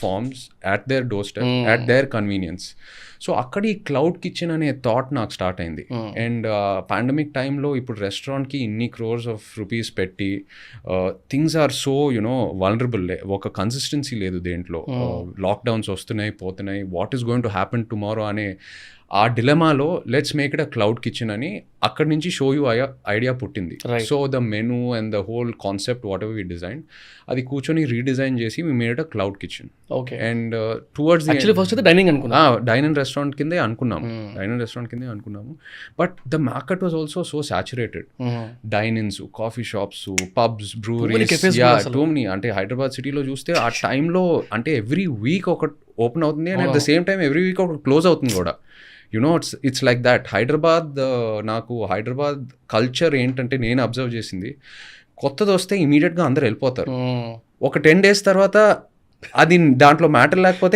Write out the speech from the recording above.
Forms at their doorstep at their convenience. So అక్కడ ఈ cloud kitchen అనే thought నాకు స్టార్ట్ అయింది. అండ్ పాండమిక్ టైంలో ఇప్పుడు రెస్టారెంట్కి ఇన్ని క్రోర్స్ ఆఫ్ రూపీస్ పెట్టి థింగ్స్ ఆర్ సో వల్నరబుల్, ఒక కన్సిస్టెన్సీ లేదు దేంట్లో. లాక్డౌన్స్ వస్తున్నాయి పోతున్నాయి, what is going to happen tomorrow అనే ఆ డిలెమాలో let's make it a cloud kitchen అని అక్కడి నుంచి షో యూ ఐడియా పుట్టింది. So the menu and the whole concept what ever we design, అది కూర్చొని రీడిజైన్ చేసి we made a cloud kitchen. And towards first dining అనుకున్నా, డైనింగ్ రెస్టారెంట్ కిందే అనుకున్నాము. But the market was also so saturated. Dine ins, coffee shops, pubs, breweries, too many. అంటే హైదరాబాద్ సిటీలో చూస్తే ఆ టైంలో అంటే ఎవ్రీ వీక్ ఒకటి ఓపెన్ అవుతుంది and at the same time every week ఒకటి క్లోజ్ అవుతుంది కూడా. It's like that. నాకు హైదరాబాద్ కల్చర్ ఏంటంటే నేను అబ్జర్వ్ చేసింది, కొత్తది వస్తే ఇమీడియట్గా అందరు వెళ్ళిపోతారు. ఒక 10 days తర్వాత అది దాంట్లో మ్యాటర్ లేకపోతే